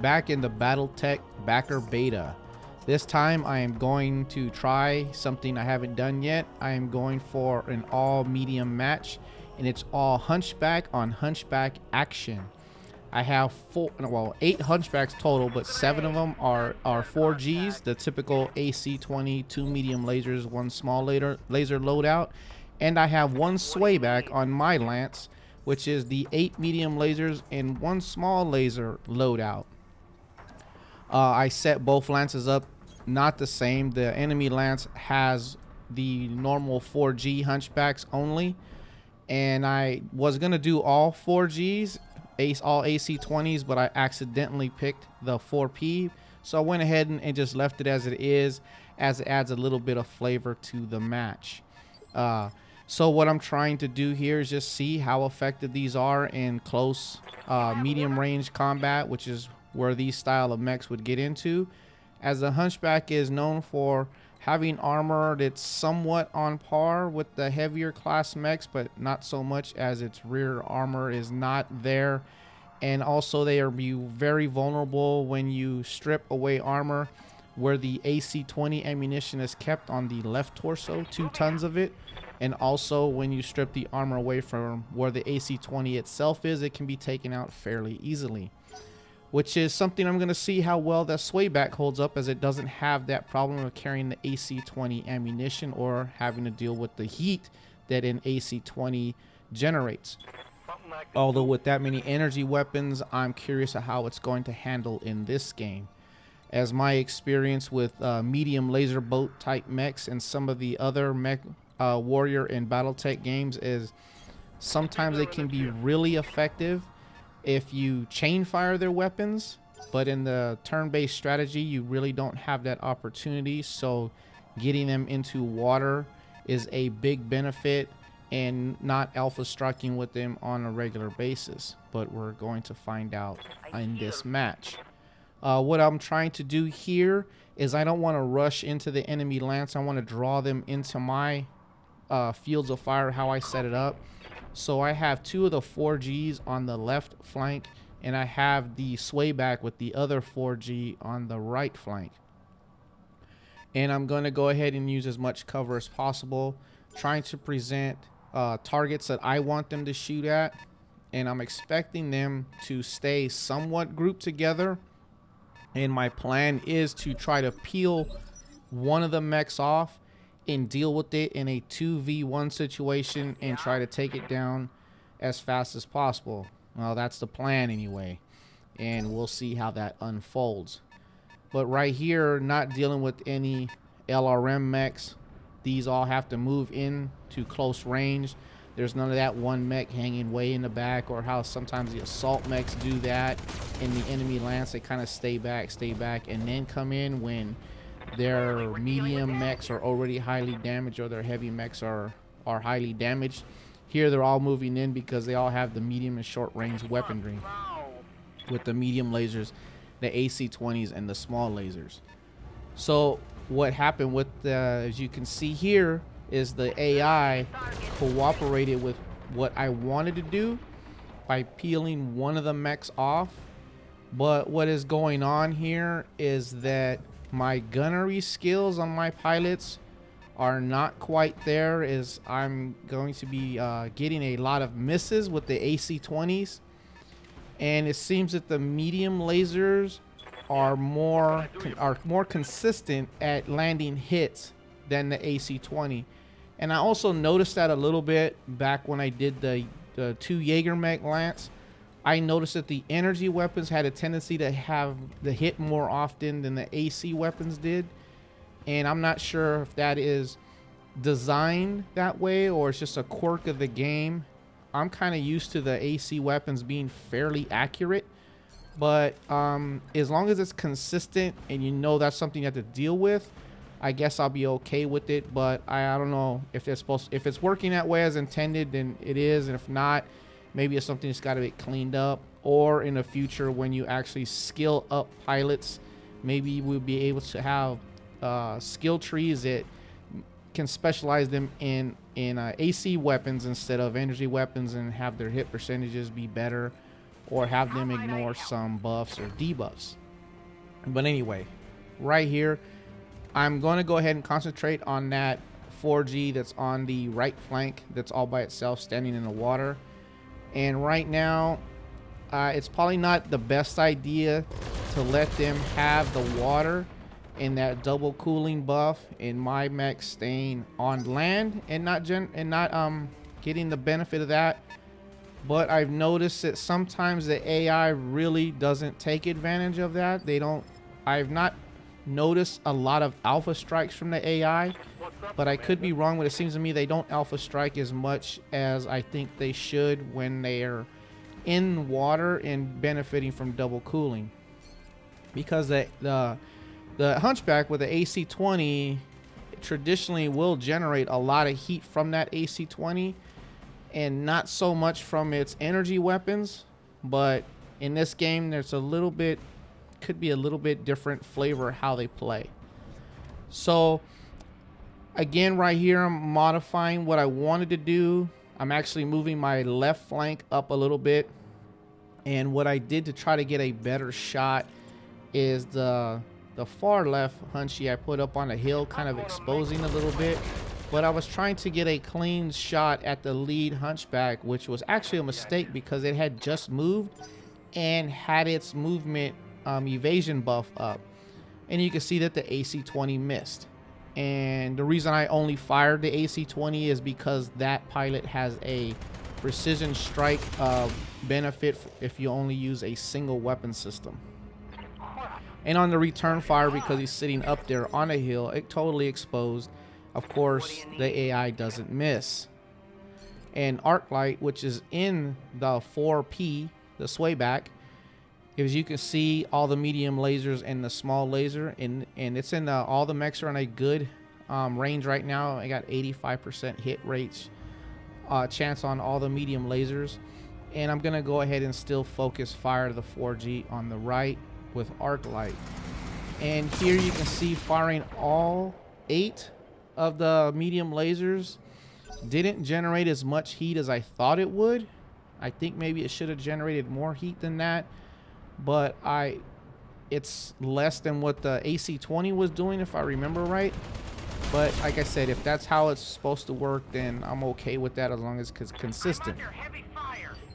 back in the BattleTech backer beta. This time I am going to try something I haven't done yet. I am going for an all medium match, and it's all Hunchback on Hunchback action. I have 8 Hunchbacks total, but 7 of them are 4Gs, the typical AC-20, 2 medium lasers, 1 small laser loadout. And I have 1 Swayback on my lance, which is the 8 medium lasers and 1 small laser loadout. I set both lances up not the same. The enemy lance has the normal 4G Hunchbacks only, and I was gonna do all 4Gs, all AC-20s, but I accidentally picked the 4P, so I went ahead and just left it as it is, as it adds a little bit of flavor to the match. So what I'm trying to do here is just see how effective these are in close medium range combat, which is where these style of mechs would get into, as the Hunchback is known for having armor that's somewhat on par with the heavier class mechs, but not so much, as its rear armor is not there. And also they are very vulnerable when you strip away armor, where the AC-20 ammunition is kept on the left torso, 2 tons of it. And also when you strip the armor away from where the AC-20 itself is, it can be taken out fairly easily, which is something I'm going to see how well that Swayback holds up, as it doesn't have that problem of carrying the AC-20 ammunition or having to deal with the heat that an AC-20 generates. Although with that many energy weapons, I'm curious of how it's going to handle in this game, as my experience with medium laser boat type mechs and some of the other mech warrior and BattleTech games is sometimes they can be really effective if you chain fire their weapons, but in the turn-based strategy you really don't have that opportunity, so getting them into water is a big benefit, and not alpha striking with them on a regular basis. But we're going to find out in this match. What I'm trying to do here is I don't want to rush into the enemy lance. I want to draw them into my fields of fire, how I set it up. So I have 2 of the 4Gs on the left flank, and I have the Swayback with the other 4G on the right flank. And I'm going to go ahead and use as much cover as possible, trying to present targets that I want them to shoot at. And I'm expecting them to stay somewhat grouped together. And my plan is to try to peel one of the mechs off and deal with it in a 2v1 situation and try to take it down as fast as possible. Well, that's the plan anyway, and we'll see how that unfolds. But right here, not dealing with any LRM mechs. These all have to move in to close range. There's none of that one mech hanging way in the back, or how sometimes the assault mechs do that in the enemy lance. They kind of stay back, and then come in when their medium mechs are already highly damaged, or their heavy mechs are highly damaged. Here they're all moving in because they all have the medium and short range weaponry, with the medium lasers, the AC-20s, and the small lasers. So what happened with the, as you can see here, is the AI cooperated with what I wanted to do by peeling one of the mechs off. But what is going on here is that my gunnery skills on my pilots are not quite there, as I'm going to be getting a lot of misses with the AC-20s, and it seems that the medium lasers are more consistent at landing hits than the AC-20. And I also noticed that a little bit back when I did the 2 Jaeger mech lance. I noticed that the energy weapons had a tendency to have the hit more often than the AC weapons did. And I'm not sure if that is designed that way or it's just a quirk of the game. I'm kind of used to the AC weapons being fairly accurate. But as long as it's consistent and you know that's something you have to deal with, I guess I'll be okay with it. But I don't know if if it's working that way as intended, then it is. And if not, maybe it's something that's got to be cleaned up. Or in the future, when you actually skill up pilots, maybe we'll be able to have skill trees that can specialize them in AC weapons instead of energy weapons, and have their hit percentages be better. or have them ignore some buffs or debuffs. But anyway, right here, I'm going to go ahead and concentrate on that 4G that's on the right flank, that's all by itself standing in the water. And right now, it's probably not the best idea to let them have the water and that double cooling buff in my mech staying on land and not getting the benefit of that. But I've noticed that sometimes the AI really doesn't take advantage of that. I've not noticed a lot of alpha strikes from the AI, but I could be wrong, but it seems to me they don't alpha strike as much as I think they should when they're in water and benefiting from double cooling. Because the Hunchback with the AC-20 traditionally will generate a lot of heat from that AC-20 and not so much from its energy weapons. But in this game, there's could be a little bit different flavor how they play. So again, right here, I'm modifying what I wanted to do. I'm actually moving my left flank up a little bit. And what I did to try to get a better shot is the far left Hunchy I put up on a hill, kind of exposing a little bit. But I was trying to get a clean shot at the lead Hunchback, which was actually a mistake because it had just moved and had its movement evasion buff up. And you can see that the AC-20 missed. And the reason I only fired the AC-20 is because that pilot has a precision strike benefit if you only use a single weapon system. And on the return fire, because he's sitting up there on a hill, it totally exposed. Of course, the AI doesn't miss. And Arc Light, which is in the 4P, the Swayback, as you can see, all the medium lasers and the small laser, and it's in all the mechs are in a good range right now. I got 85% hit rates chance on all the medium lasers, and I'm gonna go ahead and still focus fire the 4G on the right with Arc Light. And here you can see firing all 8 of the medium lasers didn't generate as much heat as I thought it would. I think maybe it should have generated more heat than that, but it's less than what the AC-20 was doing if I remember right. But like I said, if that's how it's supposed to work, then I'm okay with that as long as it's consistent.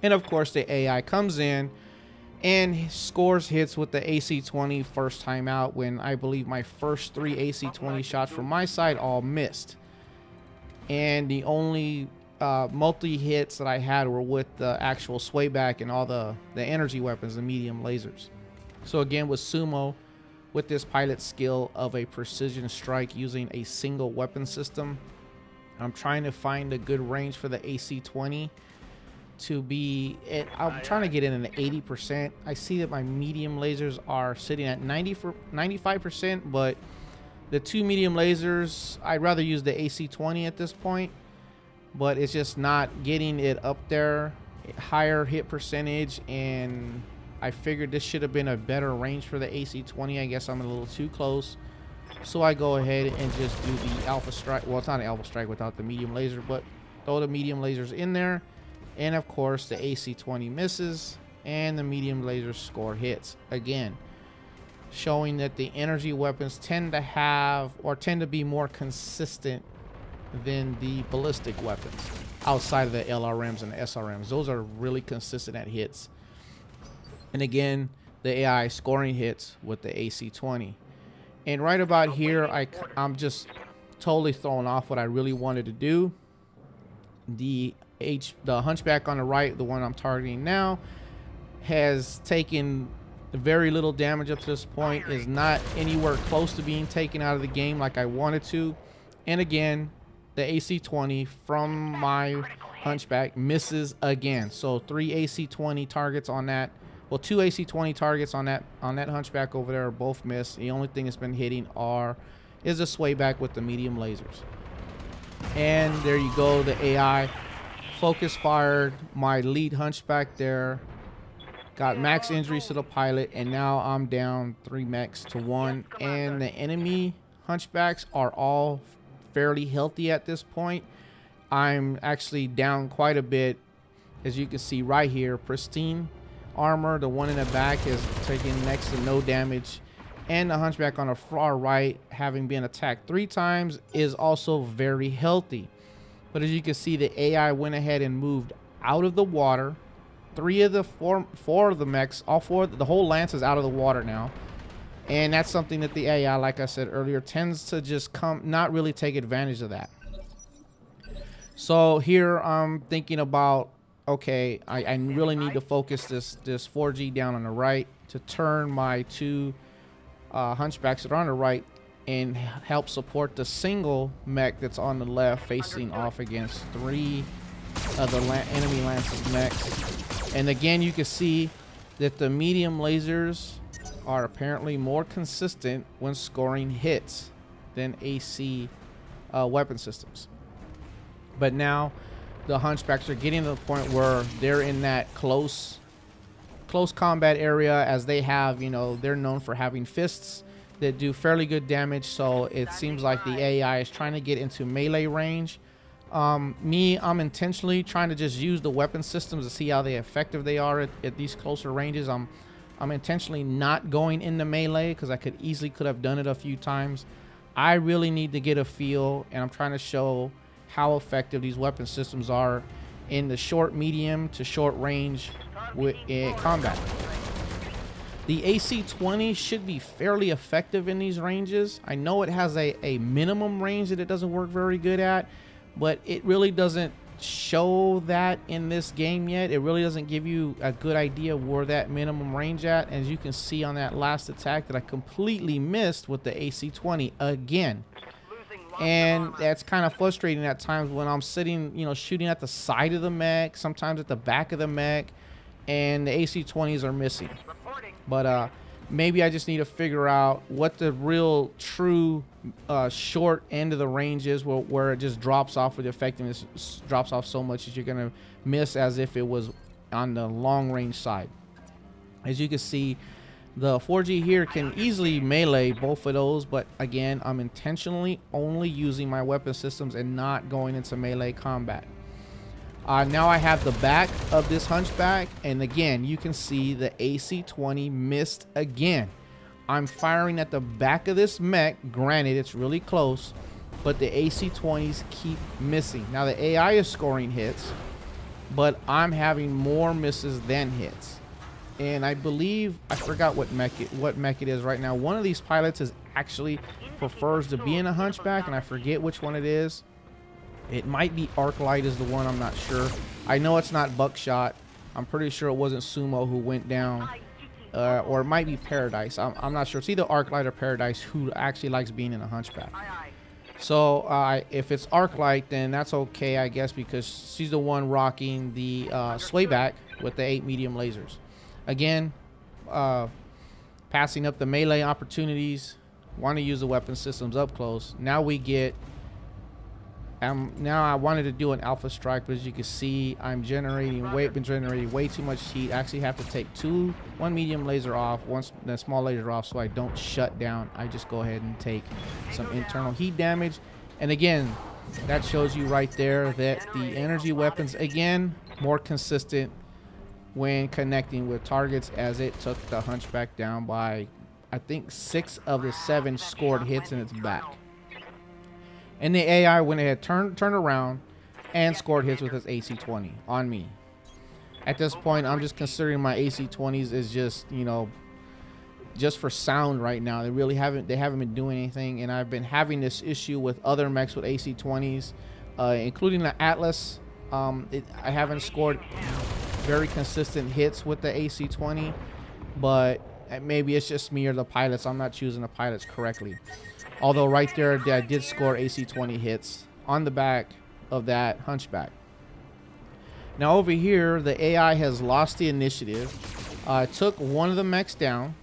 And of course the AI comes in and scores hits with the AC-20 first time out, when I believe my first 3 AC-20 shots from my side all missed. And the only multi-hits that I had were with the actual Swayback and all the energy weapons, the medium lasers. So again, with Sumo, with this pilot skill of a precision strike using a single weapon system, I'm trying to find a good range for the AC-20 to be I'm trying to get in an 80%. I see that my medium lasers are sitting at 95%, but the 2 medium lasers, I'd rather use the AC-20 at this point, but it's just not getting it up there, higher hit percentage. And I figured this should have been a better range for the AC-20. I guess I'm a little too close, so I go ahead and just do the alpha strike. Well, it's not an alpha strike without the medium laser, but throw the medium lasers in there. And of course the AC-20 misses and the medium lasers score hits. Again, showing that the energy weapons tend to be more consistent than the ballistic weapons outside of the LRMs and the SRMs. Those are really consistent at hits. And again, the AI scoring hits with the AC-20. And right about here, I'm just totally throwing off what I really wanted to do. The Hunchback on the right, the one I'm targeting now, has taken very little damage up to this point, is not anywhere close to being taken out of the game like I wanted to. And again, the AC-20 from my Hunchback misses again. So 3 AC-20 targets on that. Well, 2 AC-20 targets on that Hunchback over there are both missed. The only thing that's been hitting is a Swayback with the medium lasers. And there you go, the AI focus fired my lead Hunchback there, got max injuries to the pilot, and now I'm down 3 mechs to 1. And the enemy Hunchbacks are all fairly healthy at this point. I'm actually down quite a bit, as you can see right here, pristine. armor. The one in the back is taking next to no damage. And the Hunchback on the far right, having been attacked 3 times, is also very healthy. But as you can see, the AI went ahead and moved out of the water. 3 of the 4 of the mechs, all 4, the whole lance is out of the water now. And that's something that the AI, like I said earlier, tends to just not really take advantage of that. So here I'm thinking about, okay, I really need to focus this 4G down on the right to turn my 2 Hunchbacks that are on the right and help support the single mech that's on the left, facing off against 3 of the enemy Lance's mechs. And again, you can see that the medium lasers are apparently more consistent when scoring hits than AC weapon systems. But now the Hunchbacks are getting to the point where they're in that close combat area, as they have, you know, they're known for having fists that do fairly good damage. So it seems like the AI is trying to get into melee range. I'm intentionally trying to just use the weapon systems to see how effective they are at these closer ranges. I'm intentionally not going into melee because I could have done it a few times. I really need to get a feel, and I'm trying to show how effective these weapon systems are in the short, medium to short range in combat. The AC-20 should be fairly effective in these ranges. I know it has a minimum range that it doesn't work very good at, but it really doesn't show that in this game yet. It really doesn't give you a good idea where that minimum range at. As you can see on that last attack that I completely missed with the AC-20 again. And that's kind of frustrating at times when I'm sitting, you know, shooting at the side of the mech, sometimes at the back of the mech, and the AC-20s are missing. But maybe I just need to figure out what the real true short end of the range is, where it just drops off, with the effectiveness drops off so much that you're going to miss as if it was on the long range side. As you can see, the 4G here can easily melee both of those, but again, I'm intentionally only using my weapon systems and not going into melee combat. Now I have the back of this Hunchback, and again, you can see the AC-20 missed again. I'm firing at the back of this mech. Granted, it's really close, but the AC-20s keep missing. Now the AI is scoring hits, but I'm having more misses than hits. And I believe, I forgot what mech it is right now. One of these pilots prefers to be in a Hunchback, and I forget which one it is. It might be Arclight is the one, I'm not sure. I know it's not Buckshot. I'm pretty sure it wasn't Sumo who went down. Or it might be Paradise. I'm not sure. It's either Arclight or Paradise who actually likes being in a Hunchback. So if it's Arclight, then that's okay, I guess, because she's the one rocking the Swayback with the 8 medium lasers. Again, passing up the melee opportunities. Want to use the weapon systems up close. Now we get... now I wanted to do an alpha strike, but as you can see, I'm generating way too much heat. I actually have to take one medium laser off, the small laser off, so I don't shut down. I just go ahead and take some internal heat damage. And again, that shows you right there that the energy weapons, again, more consistent when connecting with targets, as it took the Hunchback down by, I think, 6 of the 7 scored hits in its back. And the AI went ahead, turned around, and scored hits with his AC-20 on me. At this point, I'm just considering my AC-20s as just, you know, just for sound right now. They haven't been doing anything, and I've been having this issue with other mechs with AC-20s, including the Atlas. I haven't scored very consistent hits with the AC-20, but maybe it's just me or the pilots. I'm not choosing the pilots correctly. Although right there, I did score AC-20 hits on the back of that Hunchback. Now over here, the AI has lost the initiative. Took one of the mechs down.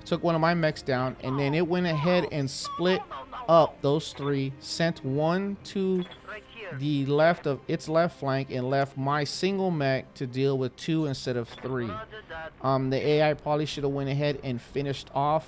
Took one of my mechs down, and then it went ahead and split up those 3. Sent one to the left of its left flank and left my single mech to deal with 2 instead of 3. The AI probably should have went ahead and finished off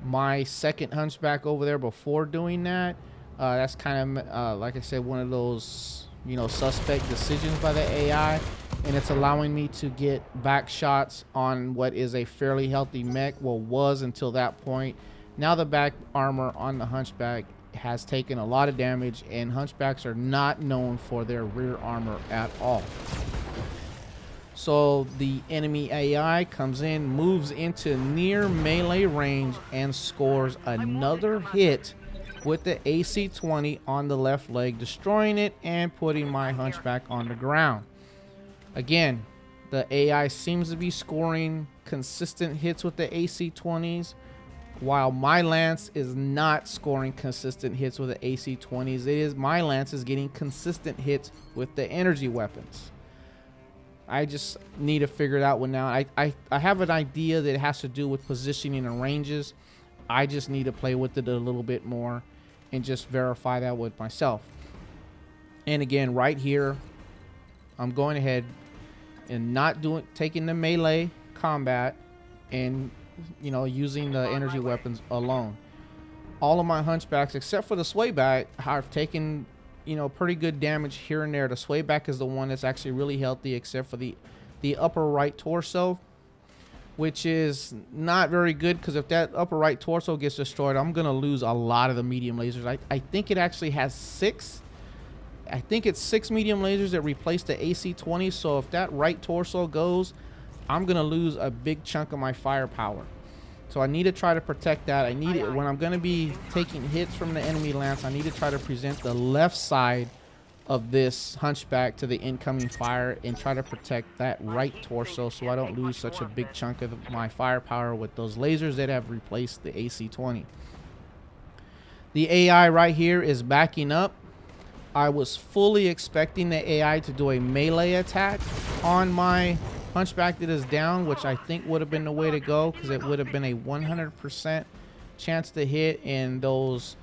my second Hunchback over there before doing that. That's kind of like I said, one of those, you know, suspect decisions by the AI. and it's allowing me to get back shots on what is a fairly healthy mech. Well, was until that point. Now the back armor on the Hunchback has taken a lot of damage, and Hunchbacks are not known for their rear armor at all. So the enemy AI comes in, moves into near melee range, and scores another hit with the AC-20 on the left leg, destroying it and putting my Hunchback on the ground. Again, the AI seems to be scoring consistent hits with the AC-20s, while my Lance is not scoring consistent hits with the AC-20s. My Lance is getting consistent hits with the energy weapons. I just need to figure it out now. I have an idea that it has to do with positioning and ranges. I just need to play with it a little bit more and just verify that with myself. And again, right here, I'm going ahead and not taking the melee combat and, you know, using the energy weapons alone. All of my Hunchbacks, except for the Swayback, have taken, you know, pretty good damage here and there. The Swayback is the one that's actually really healthy, except for the upper right torso, which is not very good, because if that upper right torso gets destroyed, I'm gonna lose a lot of the medium lasers. I think it actually has 6. I think it's 6 medium lasers that replace the AC-20. So if that right torso goes, I'm gonna lose a big chunk of my firepower. So I need to try to protect that. I need it when I'm going to be taking hits from the enemy Lance. I need to try to present the left side of this Hunchback to the incoming fire and try to protect that right torso, so I don't lose such a big chunk of my firepower with those lasers that have replaced the AC-20. The AI right here is backing up. I was fully expecting the AI to do a melee attack on my Hunchback that is down, which I think would have been the way to go, because it would have been a 100% chance to hit, and those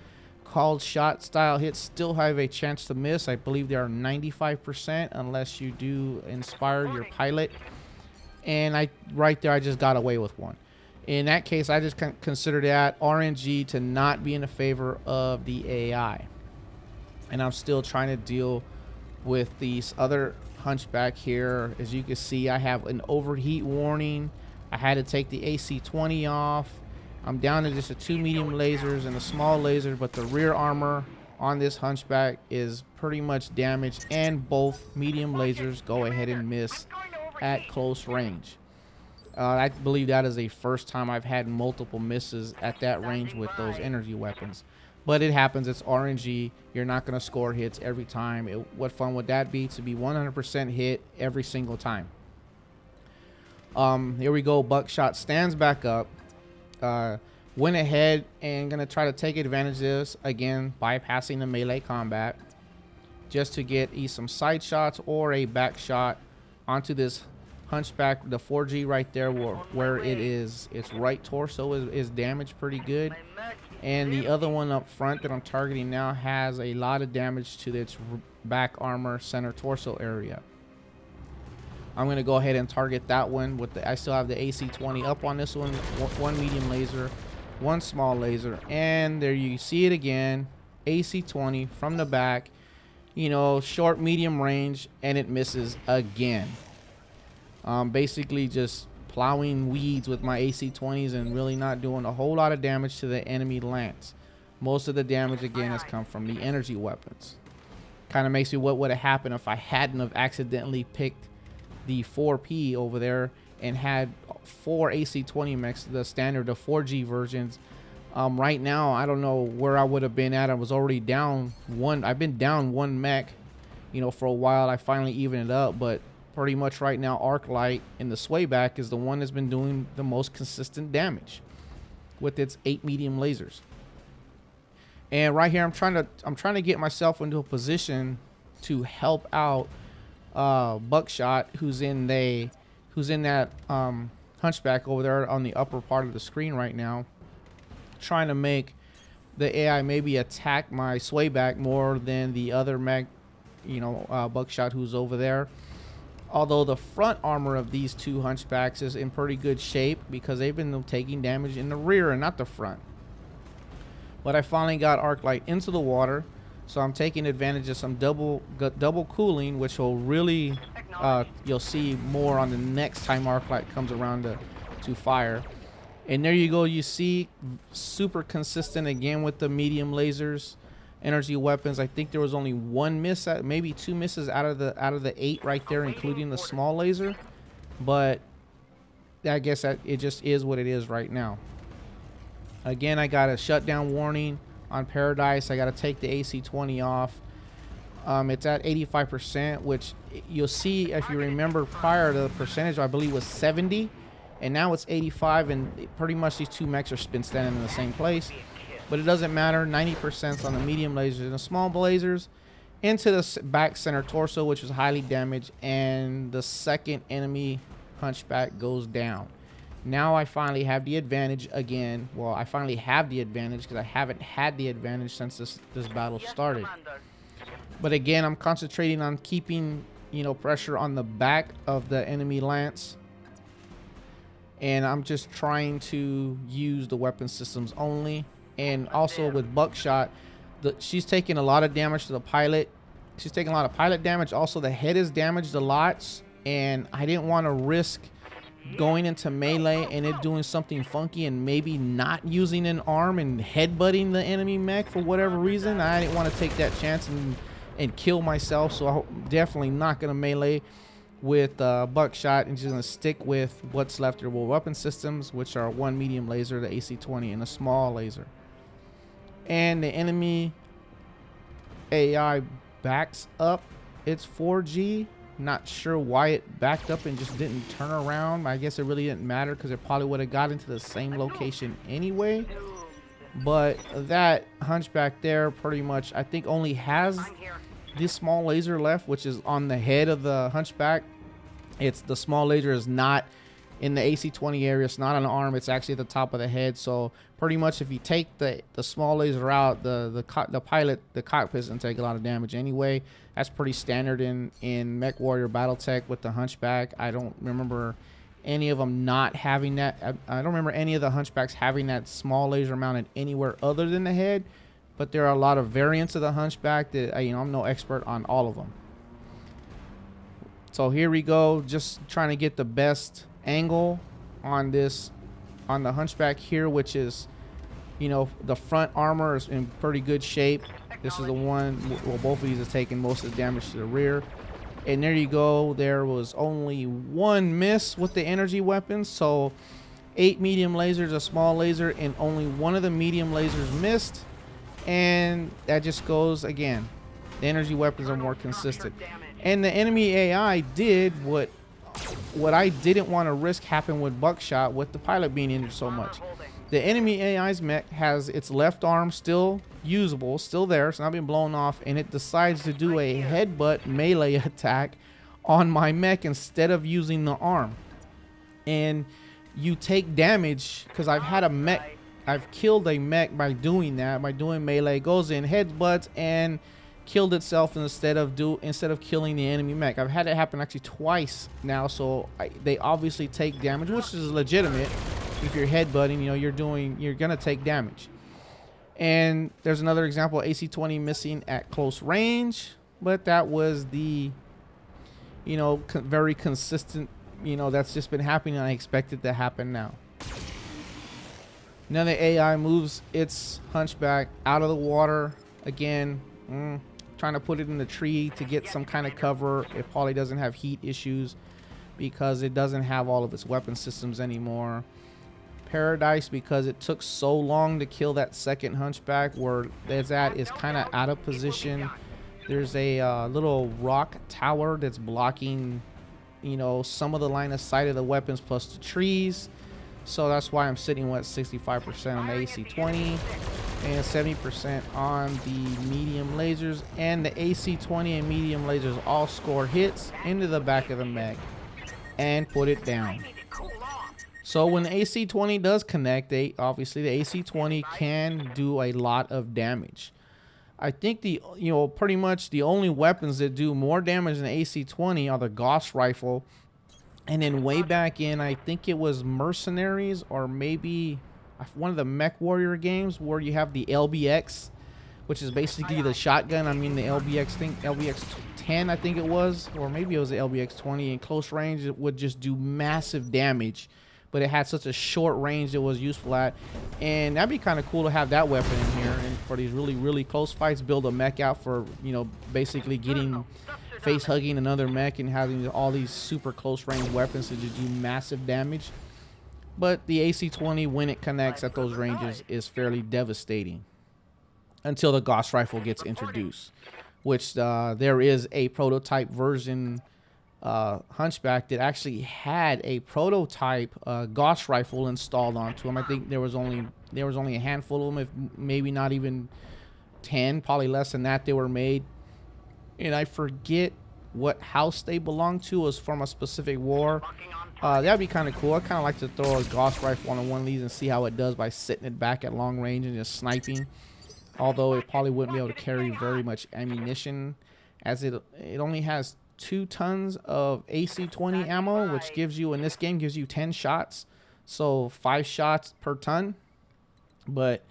called shot style hits still have a chance to miss. I believe they are 95% unless you do inspire your pilot. And right there, I just got away with one. In that case, I just consider that RNG to not be in the favor of the AI. And I'm still trying to deal with these other Hunchback here. As you can see, I have an overheat warning. I had to take the AC-20 off. I'm down to just 2 medium lasers and a small laser, but the rear armor on this Hunchback is pretty much damaged, and both medium lasers go ahead and miss at close range. I believe that is the first time I've had multiple misses at that range with those energy weapons. But it happens. It's RNG. You're not going to score hits every time. What fun would that be, to be 100% hit every single time? Here we go. Buckshot stands back up. Went ahead and going to try to take advantage of this, again, bypassing the melee combat, just to get some side shots or a back shot onto this Hunchback. The 4G right there, where it is, its right torso is damaged pretty good. And the other one up front that I'm targeting now has a lot of damage to its back armor center torso area. I'm going to go ahead and target that one with I still have the AC-20 up on this one. One medium laser, one small laser, and there you see it again. AC-20 from the back, you know, short medium range, and it misses again. Basically just plowing weeds with my AC-20s and really not doing a whole lot of damage to the enemy Lance. Most of the damage again has come from the energy weapons. Kind of makes me what would have happened if I hadn't have accidentally picked the 4P over there and had 4 AC-20 mechs, the standard, the 4G versions. Right now, I don't know where I would have been at. I was already down one. I've been down 1 mech, you know, for a while. I finally evened it up, but pretty much right now, Arclight in the Swayback is the one that's been doing the most consistent damage with its 8 medium lasers. And right here, I'm trying to get myself into a position to help out Buckshot, who's in that Hunchback over there on the upper part of the screen right now, trying to make the AI maybe attack my Swayback more than the other mech, you know, Buckshot who's over there. Although the front armor of these 2 Hunchbacks is in pretty good shape, because they've been taking damage in the rear and not the front. But I finally got Arclight into the water, so I'm taking advantage of some double cooling, which will really you'll see more on the next time Arclight comes around to fire. And there you go. You see, super consistent again with the medium lasers, energy weapons. I think there was only one miss, maybe two misses out of the 8 right there, including the small laser. But I guess that it just is what it is right now. Again, I got a shutdown warning on Paradise. I got to take the AC-20 off. It's at 85%, which you'll see if you remember prior to the percentage, I believe was 70, and now it's 85, and pretty much these two mechs are been standing in the same place. But it doesn't matter. 90% on the medium lasers and the small lasers into the back center torso, which was highly damaged, and the second enemy Hunchback goes down. Now I finally have the advantage again. Well, I finally have the advantage because I haven't had the advantage since this battle started. But again, I'm concentrating on keeping, you know, pressure on the back of the enemy lance. And I'm just trying to use the weapon systems only. And also with Buckshot, she's taking a lot of damage to the pilot. She's taking a lot of pilot damage. Also, the head is damaged a lot. And I didn't want to risk going into melee and it doing something funky and maybe not using an arm and headbutting the enemy mech for whatever reason. I didn't want to take that chance and kill myself, so I'm definitely not going to melee with Buckshot and just going to stick with what's left of the weapon systems, which are one medium laser, the AC-20, and a small laser. And the enemy AI backs up its 4G. Not sure why it backed up and just didn't turn around. I guess it really didn't matter because it probably would have got into the same location anyway. But that Hunchback there pretty much, I think, only has this small laser left, which is on the head of the Hunchback. It's the small laser is not in the AC-20 area. It's not on the arm. It's actually at the top of the head. So pretty much if you take the small laser out, the pilot, the cockpit doesn't take a lot of damage anyway. That's pretty standard in MechWarrior BattleTech with the Hunchback. I don't remember any of them not having that. I don't remember any of the Hunchbacks having that small laser mounted anywhere other than the head. But there are a lot of variants of the Hunchback that, you know, I'm no expert on all of them. So here we go, just trying to get the best angle on this, on the Hunchback here, which is, you know, the front armor is in pretty good shape. This is the one, well, both of these are taking most of the damage to the rear. And there you go, there was only one miss with the energy weapons. So 8 medium lasers, a small laser, and only one of the medium lasers missed. And that just goes, again, the energy weapons are more consistent. And the enemy AI did what I didn't want to risk happen with Buckshot, with the pilot being injured so much. The enemy AI's mech has its left arm still usable, still there, it's not being blown off, and it decides to do a headbutt melee attack on my mech instead of using the arm. And you take damage, because I've had a mech, I've killed a mech by doing that, by doing melee, goes in, headbutts, and killed itself instead of killing the enemy mech. I've had it happen actually twice now, so they obviously take damage, which is legitimate. If you're headbutting, you know, you're gonna take damage. And there's another example, AC-20 missing at close range, but that was the, you know, very consistent, you know, that's just been happening, and I expect it to happen now. Now the AI moves its Hunchback out of the water again, trying to put it in the tree to get some kind of cover. It probably doesn't have heat issues because it doesn't have all of its weapon systems anymore. Paradise, because it took so long to kill that second Hunchback, where it's at is kind of out of position. There's a little rock tower that's blocking, you know, some of the line of sight of the weapons plus the trees. So that's why I'm sitting with 65% on the AC-20 and 70% on the medium lasers. And the AC-20 and medium lasers all score hits into the back of the mech and put it down. So when the AC-20 does connect, obviously the AC-20 can do a lot of damage. I think pretty much the only weapons that do more damage than the AC-20 are the Gauss rifle. And then way back in, I think it was Mercenaries or maybe one of the MechWarrior games where you have the LBX, which is basically the shotgun. I mean, the LBX 10, I think it was, or maybe it was the LBX 20. In close range, it would just do massive damage, but it had such a short range it was useful at. And that'd be kind of cool to have that weapon in here, and for these really close fights, build a mech out for, you know, basically getting face hugging another mech and having all these super close range weapons to just do massive damage. But the AC-20, when it connects at those ranges, is fairly devastating until the Gauss rifle gets introduced, which there is a prototype version Hunchback that actually had a prototype Gauss rifle installed onto him. I think there was only a handful of them, if maybe not even 10, probably less than that, they were made. And I forget what house they belong to. It was from a specific war. That'd be kind of cool. I kind of like to throw a Gauss rifle on one of these and see how it does by sitting it back at long range and just sniping. Although it probably wouldn't be able to carry very much ammunition, as it only has 2 tons of AC-20 ammo, which gives you, in this game, gives you 10 shots, so 5 shots per ton. But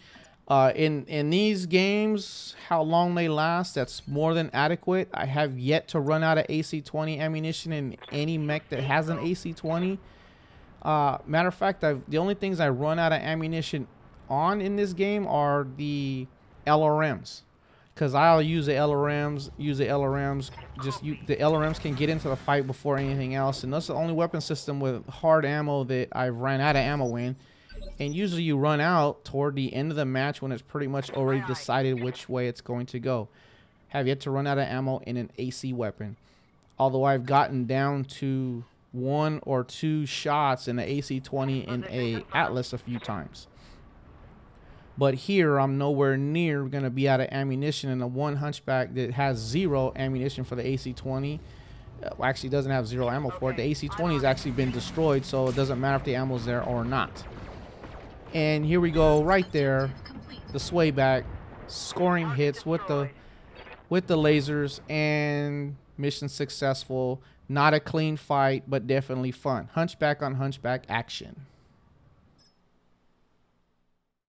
in these games, how long they last, that's more than adequate. I have yet to run out of AC-20 ammunition in any mech that has an AC-20. Matter of fact, the only things I run out of ammunition on in this game are the LRMs, because I'll use the LRMs. The LRMs can get into the fight before anything else, and that's the only weapon system with hard ammo that I've ran out of ammo in. And usually you run out toward the end of the match when it's pretty much already decided which way it's going to go. Have yet to run out of ammo in an AC weapon, although I've gotten down to 1 or 2 shots in the AC-20 in a Atlas a few times. But here, I'm nowhere near going to be out of ammunition in the one Hunchback that has 0 ammunition for the AC-20. Actually, doesn't have 0 ammo for it. The AC-20 has actually been destroyed, so it doesn't matter if the ammo's there or not. And here we go, right there, the Swayback scoring hits with the lasers, and mission successful. Not a clean fight, but definitely fun. Hunchback on Hunchback action.